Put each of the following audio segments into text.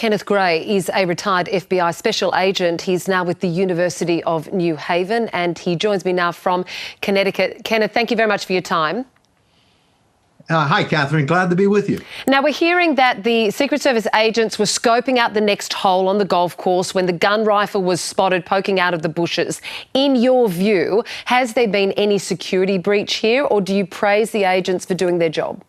Kenneth Gray is a retired FBI special agent. He's now with the University of New Haven and he joins me now from Connecticut. Kenneth, thank you very much for your time. Hi, Catherine. Glad to be with you. Now, we're hearing that the Secret Service agents were scoping out the next hole on the golf course when the gun rifle was spotted poking out of the bushes. In your view, has there been any security breach here, or do you praise the agents for doing their job?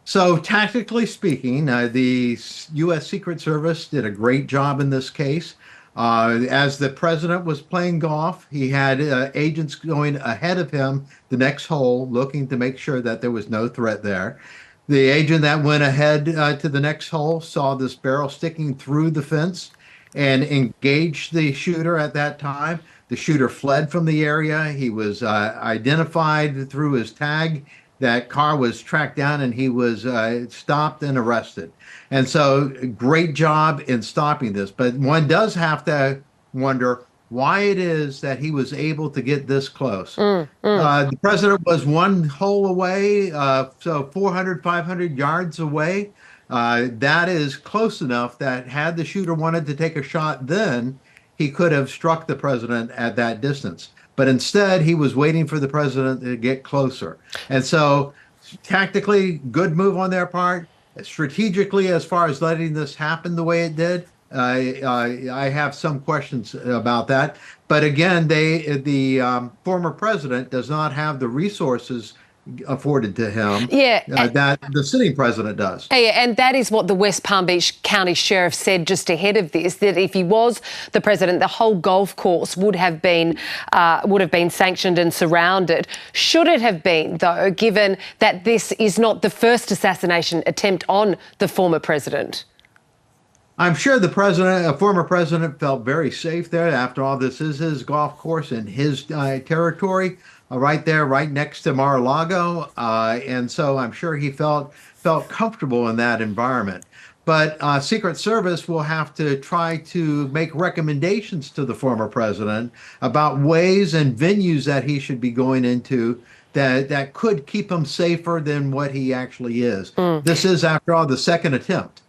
So, tactically speaking, the U.S. Secret Service did a great job in this case. As the president was playing golf, he had agents going ahead of him the next hole, looking to make sure that there was no threat there. The agent that went ahead to the next hole saw this barrel sticking through the fence and engaged the shooter at that time. The shooter fled from the area. He was identified through his tag. That car was tracked down and he was stopped and arrested. And so great job in stopping this. But one does have to wonder why it is that he was able to get this close. The president was one hole away, so 400, 500 yards away. That is close enough that had the shooter wanted to take a shot then, he could have struck the president at that distance. But instead, he was waiting for the president to get closer. And so tactically, good move on their part. Strategically, as far as letting this happen the way it did, I have some questions about that. But again, the former president does not have the resources afforded to him that the sitting president does. And that is what the West Palm Beach County Sheriff said just ahead of this, that if he was the president, the whole golf course would have been sanctioned and surrounded. Should it have been, though, given that this is not the first assassination attempt on the former president? I'm sure the former president, felt very safe there. After all, this is his golf course in his territory. Right there, right next to Mar-a-Lago, and so I'm sure he felt comfortable in that environment. But Secret Service will have to try to make recommendations to the former president about ways and venues that he should be going into that could keep him safer than what he actually is. This is, after all, the second attempt.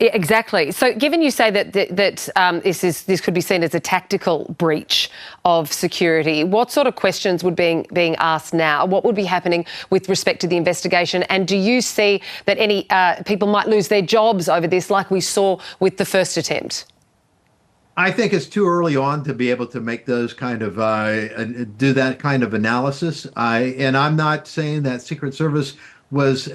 Exactly. So given you say that this could be seen as a tactical breach of security, what sort of questions would being asked now? What would be happening with respect to the investigation? And do you see that any people might lose their jobs over this, like we saw with the first attempt? I think it's too early on to be able to make those kind of do that kind of analysis. And I'm not saying that Secret Service was in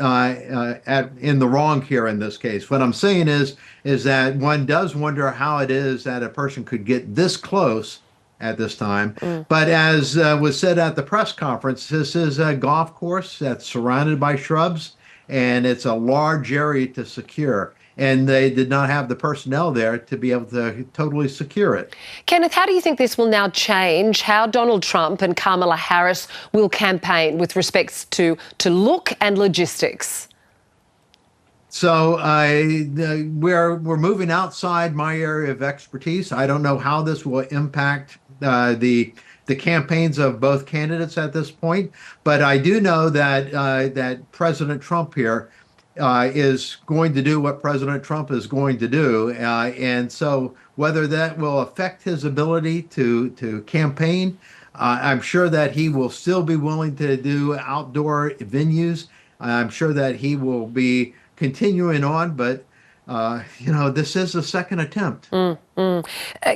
the wrong here in this case. What I'm saying is that one does wonder how it is that a person could get this close at this time. But as was said at the press conference, this is a golf course that's surrounded by shrubs, and it's a large area to secure. And they did not have the personnel there to be able to totally secure it. Kenneth, how do you think this will now change how Donald Trump and Kamala Harris will campaign with respects to look and logistics? So we're moving outside my area of expertise. I don't know how this will impact the campaigns of both candidates at this point, but I do know that that President Trump here is going to do what President Trump is going to do. And so whether that will affect his ability to campaign, I'm sure that he will still be willing to do outdoor venues. I'm sure that he will be continuing on, but this is the second attempt.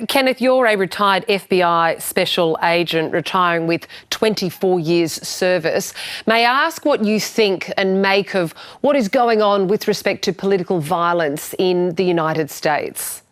Kenneth, you're a retired FBI special agent, retiring with 24 years service. May I ask what you think and make of what is going on with respect to political violence in the United States?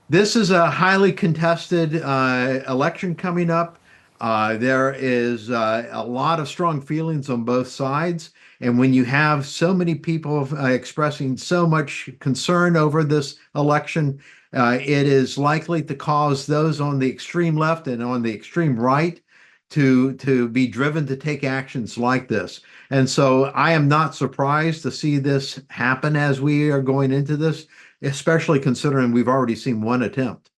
This is a highly contested election coming up. There is a lot of strong feelings on both sides. And when you have so many people expressing so much concern over this election, it is likely to cause those on the extreme left and on the extreme right to be driven to take actions like this. And so I am not surprised to see this happen as we are going into this, especially considering we've already seen one attempt.